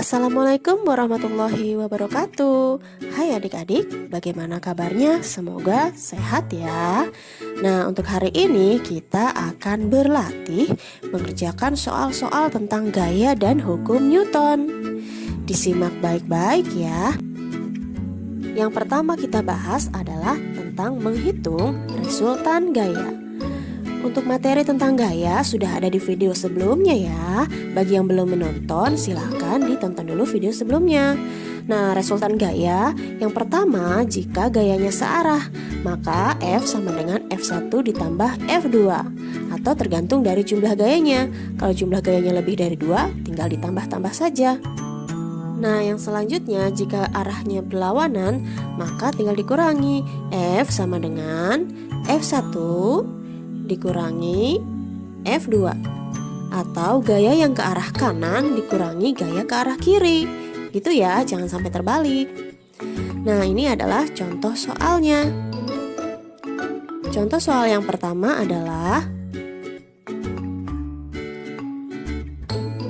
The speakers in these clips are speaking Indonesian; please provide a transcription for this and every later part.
Assalamualaikum warahmatullahi wabarakatuh. Hai adik-adik, bagaimana kabarnya? Semoga sehat ya. Nah, untuk hari ini kita akan berlatih mengerjakan soal-soal tentang gaya dan hukum Newton. Disimak baik-baik ya. Yang pertama kita bahas adalah tentang menghitung resultan gaya. Untuk materi tentang gaya sudah ada di video sebelumnya ya. Bagi yang belum menonton, silahkan ditonton dulu video sebelumnya. Nah, resultan gaya yang pertama, jika gayanya searah, maka F sama dengan F1 ditambah F2, atau tergantung dari jumlah gayanya. Kalau jumlah gayanya lebih dari 2, tinggal ditambah-tambah saja. Nah, yang selanjutnya, jika arahnya berlawanan, maka tinggal dikurangi. F sama dengan F1 dikurangi F2, atau gaya yang ke arah kanan dikurangi gaya ke arah kiri. Gitu ya, jangan sampai terbalik. Nah, ini adalah contoh soalnya. Contoh soal yang pertama adalah,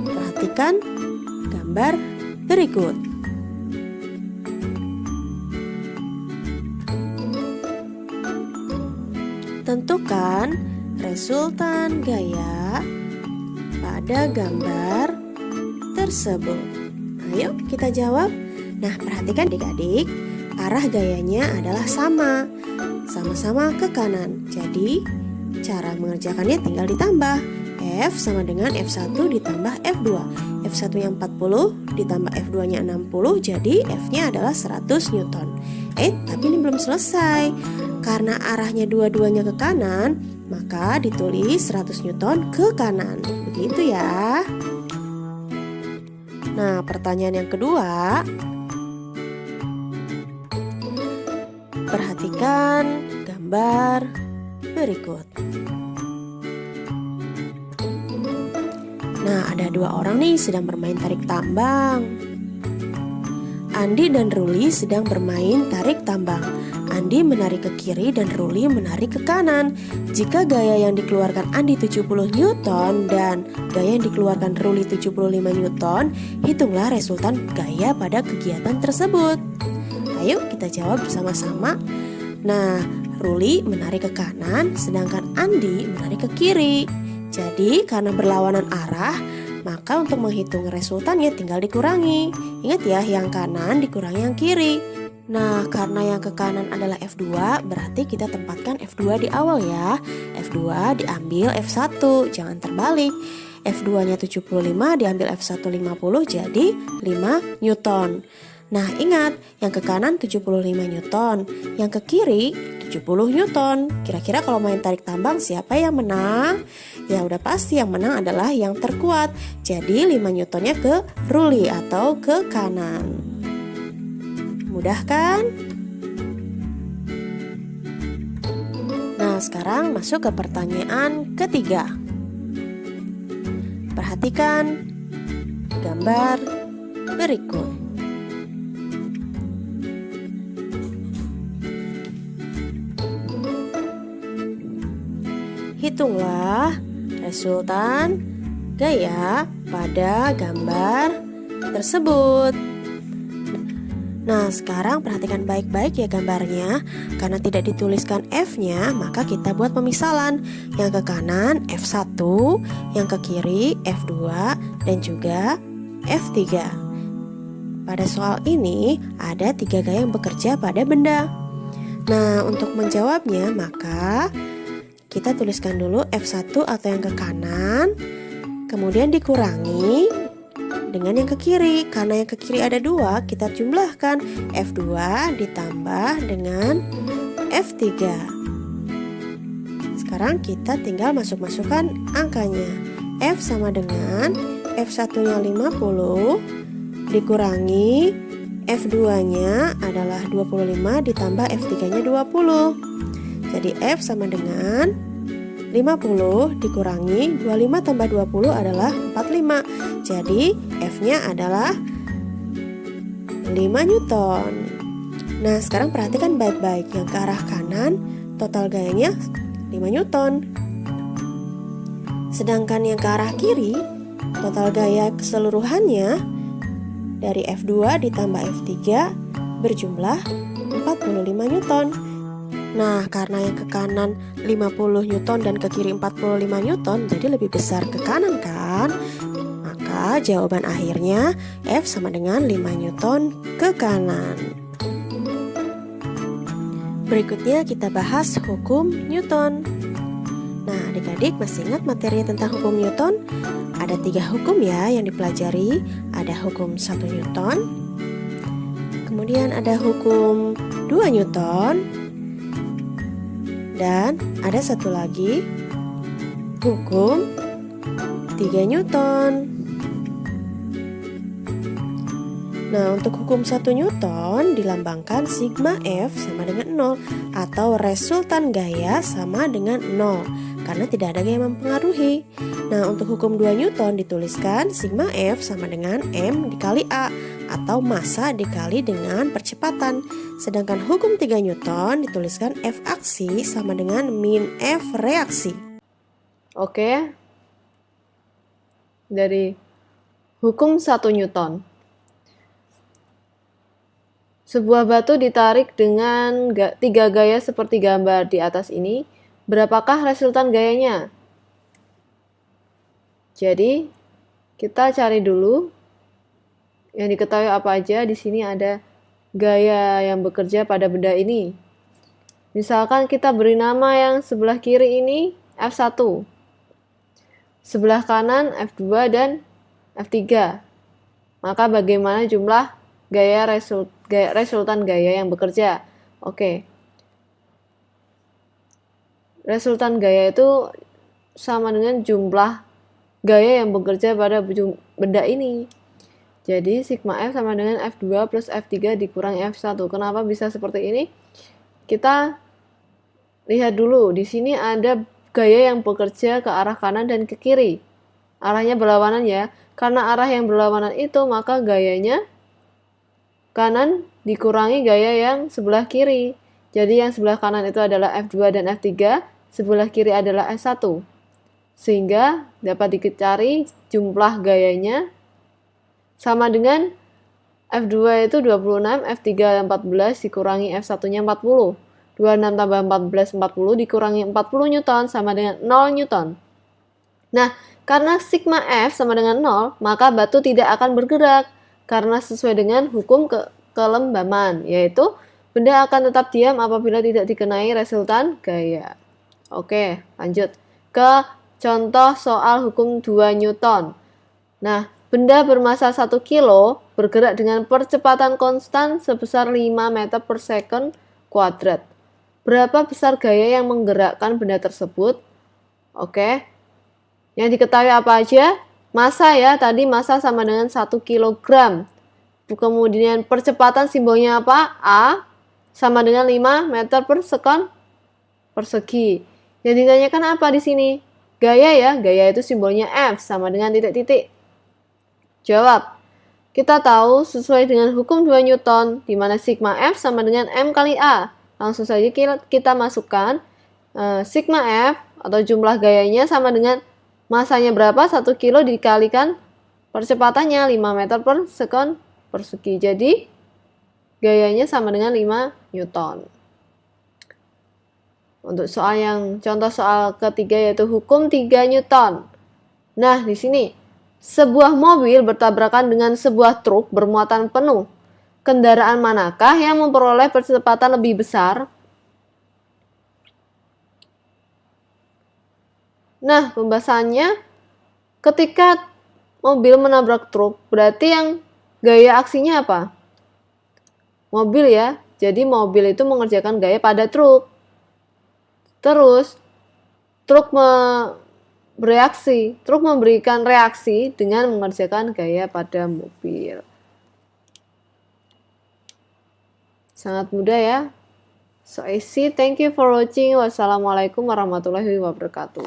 perhatikan gambar berikut. Tentukan resultan gaya pada gambar tersebut. Ayo kita jawab. Nah, perhatikan adik-adik, arah gayanya adalah sama-sama ke kanan. Jadi, cara mengerjakannya tinggal ditambah. F sama dengan F1 ditambah F2. F1 nya 40 ditambah F2 nya 60, jadi F nya adalah 100 Newton. Tapi ini belum selesai. Karena arahnya dua-duanya ke kanan, maka ditulis 100 Newton ke kanan. Begitu ya. Nah, pertanyaan yang kedua. Perhatikan gambar berikut. Nah, ada dua orang nih sedang bermain tarik tambang. Andi dan Ruli sedang bermain tarik tambang. Andi menarik ke kiri dan Ruli menarik ke kanan. Jika gaya yang dikeluarkan Andi 70 Newton dan gaya yang dikeluarkan Ruli 75 Newton, hitunglah resultan gaya pada kegiatan tersebut. Ayo kita jawab bersama-sama. Nah, Ruli menarik ke kanan, sedangkan Andi menarik ke kiri. Jadi karena berlawanan arah, maka untuk menghitung resultannya tinggal dikurangi. Ingat ya, yang kanan dikurangi yang kiri. Nah, karena yang ke kanan adalah F2, berarti kita tempatkan F2 di awal ya. F2 diambil F1, jangan terbalik. F2 nya 75 diambil F1 50, jadi 5 Newton. Nah, ingat, yang ke kanan 75 Newton, yang ke kiri 70 Newton. Kira-kira kalau main tarik tambang siapa yang menang? Ya udah pasti yang menang adalah yang terkuat. Jadi 5 Newtonnya ke Ruli atau ke kanan. Mudah kan? Nah, sekarang masuk ke pertanyaan ketiga. Perhatikan gambar berikut. Hitunglah resultan gaya pada gambar tersebut. Nah, sekarang perhatikan baik-baik ya gambarnya. Karena tidak dituliskan F-nya, maka kita buat pemisalan. Yang ke kanan F1, yang ke kiri F2, dan juga F3. Pada soal ini ada 3 gaya yang bekerja pada benda. Nah, untuk menjawabnya maka kita tuliskan dulu F1 atau yang ke kanan, kemudian dikurangi dengan yang ke kiri. Karena yang ke kiri ada 2, kita jumlahkan F2 ditambah dengan F3. Sekarang kita tinggal masukkan angkanya. F sama dengan F1 nya 50 dikurangi F2 nya adalah 25 ditambah F3 nya 20. Jadi F sama dengan 50 dikurangi 25 tambah 20 adalah 45. Jadi F-nya adalah 5 Newton. Nah, sekarang perhatikan baik-baik. Yang ke arah kanan total gayanya 5 Newton. Sedangkan yang ke arah kiri total gaya keseluruhannya dari F2 ditambah F3 berjumlah 45 Newton. Nah, karena yang ke kanan 50 Newton dan ke kiri 45 Newton, jadi lebih besar ke kanan kan? Maka jawaban akhirnya F sama dengan 5 Newton ke kanan. Berikutnya kita bahas hukum Newton. Nah, adik-adik masih ingat materi tentang hukum Newton? Ada 3 hukum ya yang dipelajari. Ada hukum 1 Newton, kemudian ada hukum 2 Newton, dan ada satu lagi hukum 3 Newton. Nah, untuk hukum 1 Newton dilambangkan sigma F sama dengan 0 atau resultan gaya sama dengan 0 karena tidak ada gaya yang mempengaruhi. Nah, untuk hukum 2 Newton dituliskan sigma F sama dengan M dikali A atau massa dikali dengan percepatan. Sedangkan hukum 3 Newton dituliskan F aksi sama dengan min F reaksi. Oke. Dari hukum 1 Newton. Sebuah batu ditarik dengan 3 gaya seperti gambar di atas ini. Berapakah resultan gayanya? Jadi, kita cari dulu yang diketahui apa aja. Di sini ada gaya yang bekerja pada benda ini. Misalkan kita beri nama yang sebelah kiri ini F1. Sebelah kanan F2 dan F3. Maka bagaimana jumlah resultan gaya yang bekerja? Oke. Resultan gaya itu sama dengan jumlah gaya yang bekerja pada benda ini. Jadi sigma F sama dengan F2 plus F3 dikurangi F1. Kenapa bisa seperti ini? Kita lihat dulu. Di sini ada gaya yang bekerja ke arah kanan dan ke kiri. Arahnya berlawanan ya. Karena arah yang berlawanan itu, maka gayanya kanan dikurangi gaya yang sebelah kiri. Jadi yang sebelah kanan itu adalah F2 dan F3, sebelah kiri adalah F1. Sehingga dapat dicari jumlah gayanya sama dengan F2 itu 26, F3 14 dikurangi F1-nya 40. 26 tambah 14, 40 dikurangi 40 Newton sama dengan 0 Newton. Nah, karena sigma F sama dengan 0, maka batu tidak akan bergerak. Karena sesuai dengan hukum kelembaman, yaitu benda akan tetap diam apabila tidak dikenai resultan gaya. Oke, lanjut ke contoh soal hukum 2 Newton. Nah, benda bermassa 1 kilo bergerak dengan percepatan konstan sebesar 5 meter per second kuadrat. Berapa besar gaya yang menggerakkan benda tersebut? Oke, yang diketahui apa aja? Massa ya, tadi massa sama dengan 1 kg. Kemudian percepatan simbolnya apa? A sama dengan 5 meter per second persegi. Yang ditanyakan apa di sini? Gaya ya, gaya itu simbolnya F sama dengan titik-titik. Jawab. Kita tahu sesuai dengan hukum 2 Newton, di mana sigma F sama dengan M kali A. Langsung saja kita masukkan sigma F atau jumlah gayanya sama dengan masanya berapa? 1 kilo dikalikan percepatannya 5 meter per second persegi. Jadi gayanya sama dengan 5 Newton. Untuk soal yang contoh soal ketiga yaitu hukum 3 Newton. Nah, di sini sebuah mobil bertabrakan dengan sebuah truk bermuatan penuh. Kendaraan manakah yang memperoleh percepatan lebih besar? Nah, pembahasannya ketika mobil menabrak truk, berarti yang gaya aksinya apa? Mobil ya. Jadi mobil itu mengerjakan gaya pada truk. Terus truk bereaksi, truk memberikan reaksi dengan mengerjakan gaya pada mobil. Sangat mudah ya. So easy. Thank you for watching. Wassalamualaikum warahmatullahi wabarakatuh.